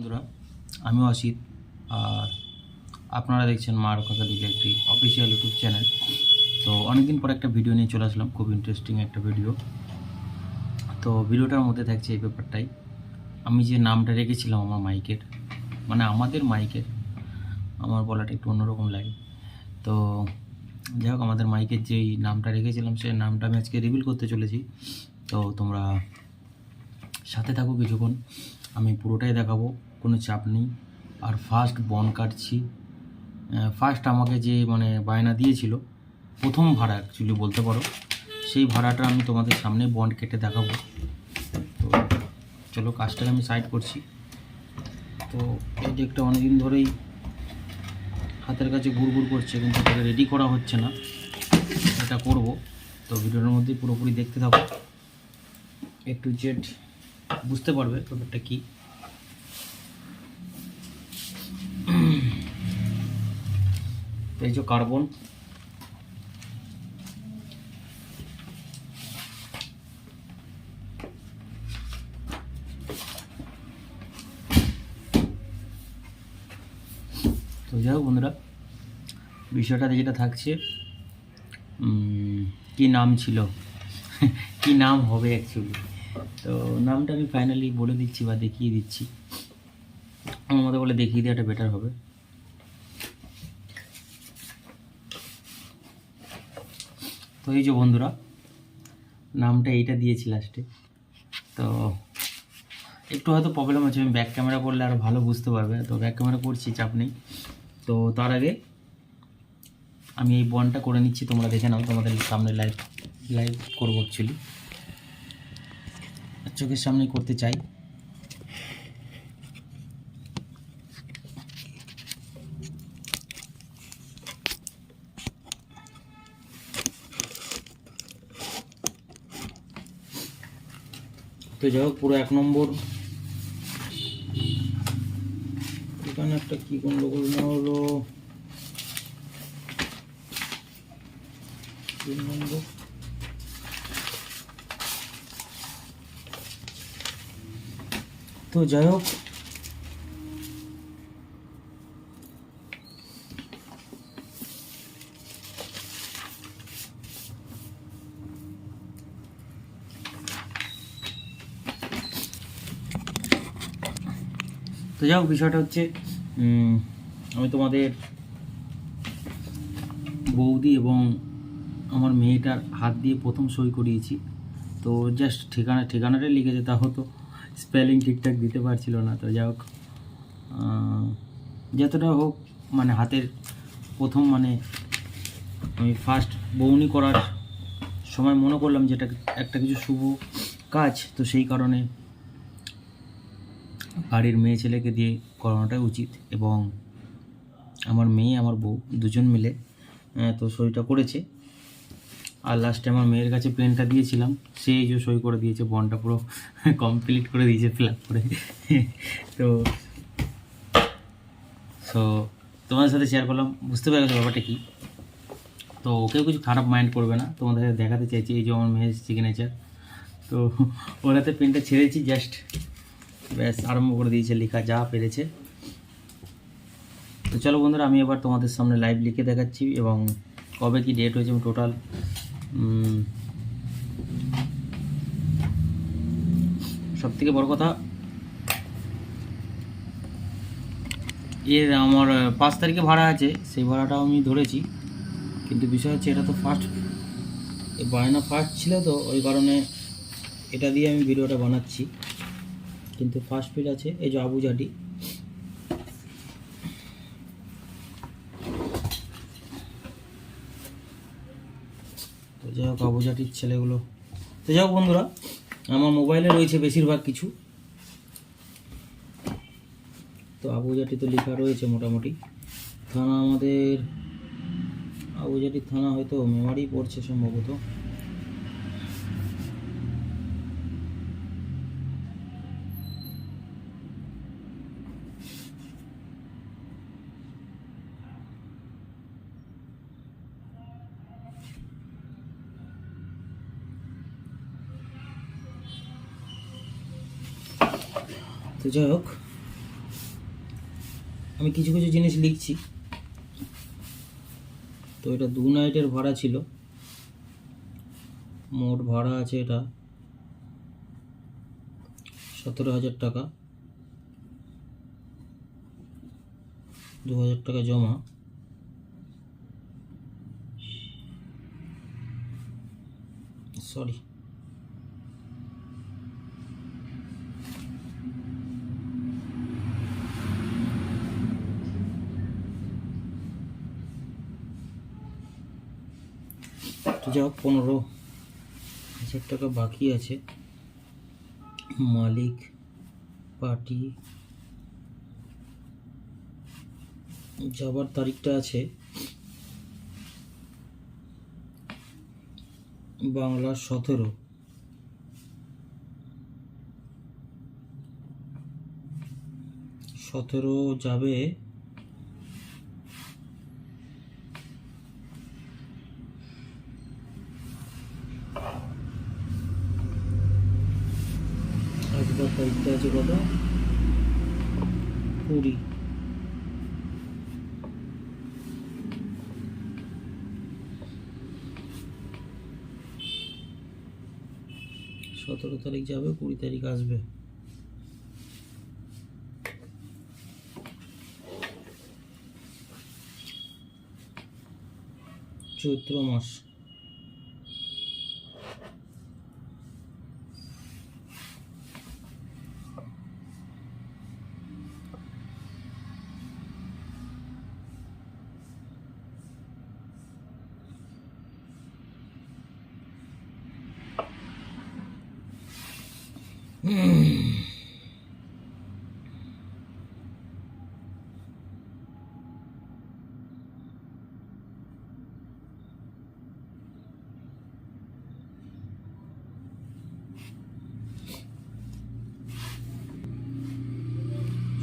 বন্ধুরা, আমিও অসিত। আর আপনারা দেখছেন মার কথা দিলে একটি অফিসিয়াল ইউটিউব চ্যানেল। তো অনেকদিন পর একটা ভিডিও নিয়ে চলে আসলাম, খুব ইন্টারেস্টিং একটা ভিডিও। তো ভিডিওটার মধ্যে থাকছে এই ব্যাপারটাই, আমি যে নামটা রেখেছিলাম আমার মাইকের, মানে আমাদের মাইকের, আমার বলাটা একটু অন্যরকম লাগে। তো যাই হোক, আমাদের মাইকের যেই নামটা রেখেছিলাম সেই নামটা আমি আজকে রিভিল করতে চলেছি। তো তোমরা সাথে থাকো কিছুক্ষণ, আমি পুরোটাই দেখাবো, কোনো চাপ নেই। আর ফার্স্ট বন কাটছি, ফার্স্ট আমাকে যে মানে বায়না দিয়েছিল, প্রথম ভাড়া অ্যাকচুয়ালি বলতে পারো, সেই ভাড়াটা আমি তোমাদের সামনে বন্ড কেটে দেখাবো। তো চলো, কাজটাকে আমি সাইড করছি। তো এই ডেকটা অনেকদিন ধরেই হাতের কাছে ঘুরঘুর করছে, কিন্তু এটাকে রেডি করা হচ্ছে না, এটা করব। তো ভিডিওর মধ্যেই পুরোপুরি দেখতে থাকো, একটু জেড বুঝতে পারবে ব্যাপারটা কী। তো এই যে কার্বন, তো যাই হোক বন্ধুরা, বিষয়টা যেটা থাকছে, কি নাম ছিল কি নাম হবে অ্যাকচুয়ালি, তো নামটা আমি ফাইনালি বলে দিচ্ছি বা দেখিয়ে দিচ্ছি। আমার মতো বলে দেখিয়ে দেওয়াটা বেটার হবে। তো এই যে বন্ধুরা, নামটা এইটা দিয়েছি লাস্টে। তো একটু হয়তো প্রবলেম আছে, আমি ব্যাক ক্যামেরা করলে আরও ভালো বুঝতে পারবে, তো ব্যাক ক্যামেরা করছি, চাপ নেই। তো তার আগে আমি এই বনটা করে নিচ্ছি, তোমরা দেখে নাও, তোমাদের সামনে লাইভ করবো অ্যাকচুয়ালি, চোখের সামনে করতে চাই। তো যাই হোক, পুরো 1 নম্বর, এখানে একটা কি গন্ডগোল না হলো, 3 নম্বর। তো যাই হোক, বিষয়টা হচ্ছে, আমি তোমাদের বৌদি এবং আমার মেয়েটার হাত দিয়ে প্রথম সই করিয়েছি। তো জাস্ট ঠিকানাটাই লিখেছে, তা হতো স্পেলিং ঠিকঠাক দিতে পারছিল না। তো যাই হোক, যতটা হোক, মানে হাতের প্রথম, মানে আমি ফার্স্ট বউনি করার সময় মনে করলাম যে এটা একটা কিছু শুভ কাজ, তো সেই কারণে বাড়ির মেয়ে ছেলেকে দিয়ে করানোটাই উচিত। এবং আমার মেয়ে আমার বউ দুজন মিলে তো সইটা করেছে। আর লাস্টে আমার মেয়ের কাছে পেনটা দিয়েছিলাম, সেই যে সই করে দিয়েছে, বনটা পুরো কমপ্লিট করে দিয়েছে, ফিল আপ করে। তো সো তোমাদের সাথে শেয়ার করলাম, বুঝতে পেরে গেছো ব্যাপারটা কী। তো কেউ কিছু খারাপ মাইন্ড করবে না, তোমাদের দেখাতে চাইছি এই যে আমার মেয়ের সিগনেচার। তো ওরাতে পেনটা ছেড়েছি, জাস্ট ব্যাস আরম্ভ করে দিয়েছে লেখা যা পেরেছে। তো চলো বন্ধুরা, আমি এবার তোমাদের সামনে লাইভ লিখে দেখাচ্ছি, এবং কবে কি ডেট হয়েছে আমি টোটাল, সবথেকে বড় কথা, এর আমার 5 তারিখে ভাড়া আছে, সেই ভাড়াটাও আমি ধরেছি। কিন্তু বিষয় হচ্ছে, এটা তো ফার্স্ট বায়না ফার্স্ট ছিল, তো ওই কারণে এটা দিয়ে আমি ভিডিওটা বানাচ্ছি। কিন্তু ফার্স্ট ফিল আছে এই যে আবুজাটি। তো যাই হোক, আবুজাটির ছেলেগুলো। তো যাই হোক বন্ধুরা, আমার মোবাইলে রয়েছে বেশিরভাগ কিছু, তো আবুজাটি তো লেখা রয়েছে মোটামুটি। থানা আমাদের আবুজাটির থানা হয়তো মেমারি পড়ছে সম্ভবত। তো যাই হোক, আমি কিছু কিছু জিনিস লিখছি। তো এটা 2 নাইটের ভাড়া ছিল, মোট ভাড়া আছে এটা 17,000 টাকা, 2,000 টাকা জমা। সরি, তো যাই হোক 15,000 টাকা বাকি আছে। মালিক পার্টি যাবার তারিখটা আছে বাংলা 17 যাবে একবার তারিখটা আছে কত, 20। 17 তারিখ যাবে, 20 তারিখ আসবে। চৈত্র মাস।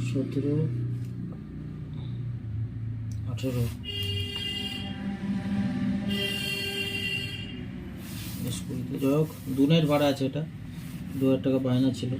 সতেরো, 18, 20, যাই হোক 2 নাইট ভাড়া আছে। এটা 2,000 টাকা বায়না ছিল।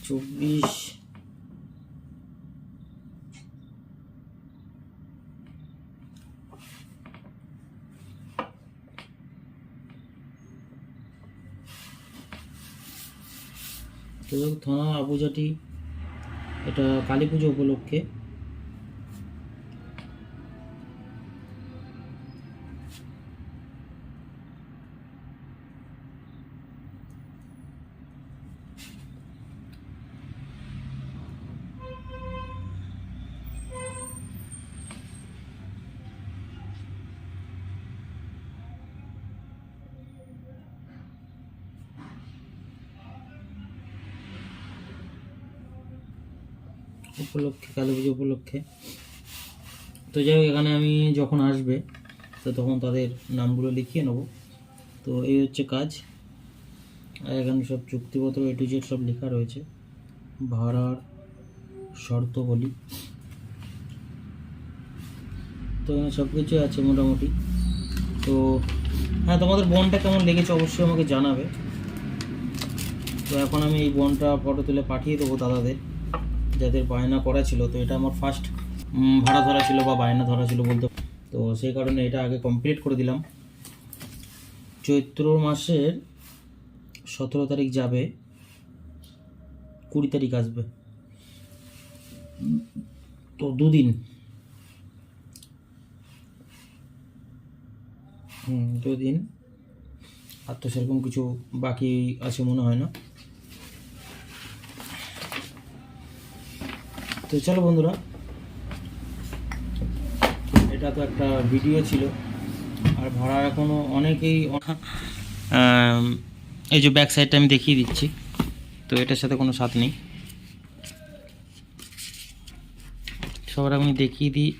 চব্বিশ, থানা আবুজাটি, এটা কালী পুজো উপলক্ষে। কালী পুজো উপলক্ষে। তো যাই হোক, এখানে আমি যখন আসবে তো তখন তাদের নামগুলো লিখিয়ে নেব। তো এই হচ্ছে কাজ। আর এখানে সব চুক্তিপত্র A to Z সব লেখা রয়েছে, ভাড়ার শর্ত বলি। তো এখানে সব কিছু আছে মোটামুটি। তো হ্যাঁ, তোমাদের বনটা কেমন লেগেছে অবশ্যই আমাকে জানাবে। তো এখন আমি এই বনটা ফটো তুলে পাঠিয়ে দেবো দাদাদের, যাদের বায়না করা ছিল। তো এটা আমার ফার্স্ট ভাড়া ধরা ছিল বা বায়না ধরা ছিল বলতে। তো সেই কারণে এটা আগে কমপ্লিট করে দিলাম। চৈত্র মাসের 17 তারিখ যাবে, 20 তারিখ আসবে। তো 2 দিন। 2 দিন, আর তো সেরকম কিছু বাকি আছে মনে হয় না। তো চলো বন্ধুরা, এটা তো একটা ভিডিও ছিল, আর ভাড়া এখনও অনেকেই এই যে ব্যাক সাইডটা আমি দেখিয়ে দিচ্ছি। তো এটার সাথে কোনো সাথ নেই, সবার আমি দেখিয়ে দিই।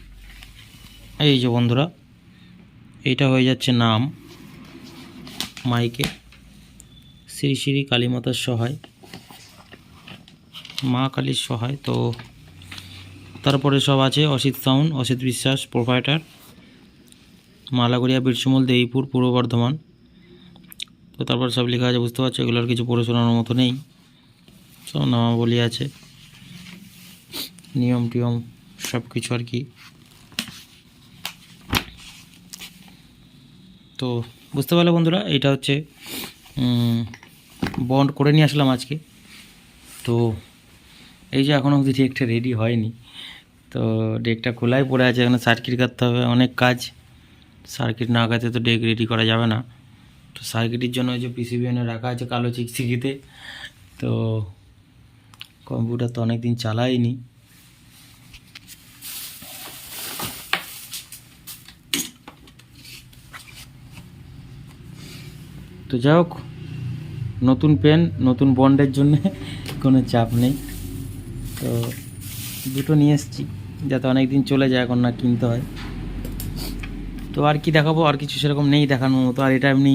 এই যে বন্ধুরা, এইটা হয়ে যাচ্ছে নাম মাইকে, শ্রী শ্রী কালীমাতার সহায়, মা কালীর সহায়। তো তারপরে সব আছে অসিত সাউন্ড, অসিত বিশ্বাস প্রোপাইটার, মালাগড়িয়া, বীরসমল, দেবীপুর, পূর্ব বর্ধমান। তো তারপর সব লেখা আছে, বুঝতে পারছো, এগুলোর কিছু পড়ে শোনানোর মতো নেই, সব নামাবলী আছে, নিয়ম টিয়ম সব কিছু আর কি। তো বুঝতে পারলে বন্ধুরা, এটা হচ্ছে বন্ড করে নিয়ে আসলাম আজকে। তো এই যে এখনও অবধি ডেকটা রেডি হয়নি, তো ডেকটা খোলাই পড়ে আছে, এখানে সার্কিট কাটতে হবে, অনেক কাজ। সার্কিট না কাটতে তো ডেক রেডি করা যাবে না। তো সার্কিটের জন্য ওই যে পিসিবি এনে রাখা আছে কালো চিকচিকিতে। তো কম্পিউটার তো অনেক দিন চালাইনি, তো যাই হোক, নতুন পেন নতুন বন্ডের জন্য কোনো চাপ নেই। তো দুটো নিয়ে এসেছি যাতে অনেক দিন চলে যায়, এখন না কিনতে হয়। তো আর কি দেখাবো, আর কিছু সেরকম নেই দেখানোর মতো। আর এটা এমনি,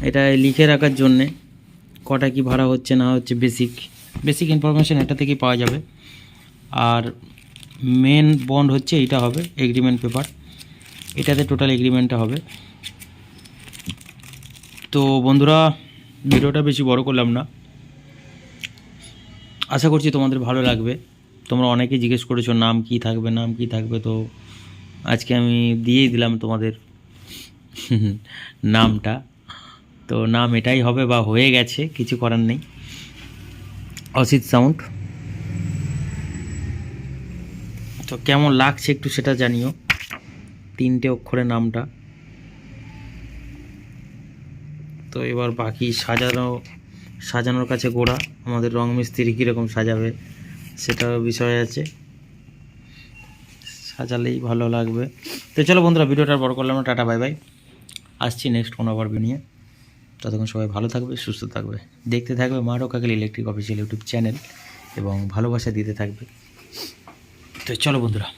এটা লিখে রাখার জন্যে কটা কি ভাড়া হচ্ছে না হচ্ছে, বেসিক ইনফরমেশান এটা থেকেই পাওয়া যাবে। আর মেন বন্ড হচ্ছে এইটা হবে, এগ্রিমেন্ট পেপার, এটাতে টোটাল এগ্রিমেন্টটা হবে। তো বন্ধুরা, ভিডিওটা বেশি বড় করলাম না, আশা করছি তোমাদের ভালো লাগবে। তোমরা অনেকেই জিজ্ঞেস করেছো নাম কি থাকবে, নাম কি থাকবে, তো আজকে আমি দিয়েই দিলাম তোমাদের নামটা। তো নাম এটাই হবে, বা হয়ে গেছে, কিছু করার নেই, অসিত সাউন্ড। তো কেমন লাগছে একটু সেটা জানিও, 3টে অক্ষরে নামটা। তো এবার বাকি সাজানোর কাছে গোড়া, আমাদের রং মিস্ত্রি কীরকম সাজাবে সেটাও বিষয় আছে, সাজালেই ভালো লাগবে। তো চলো বন্ধুরা, ভিডিওটা বড় করলাম না, টাটা বাই বাই, আসছি নেক্সট কোনো আবার ভিডিও নিয়ে। ততক্ষণ সবাই ভালো থাকবে, সুস্থ থাকবে, দেখতে থাকবে মা Rakshakali electric official YouTube channel, এবং ভালোবাসা দিতে থাকবে। তো চলো বন্ধুরা।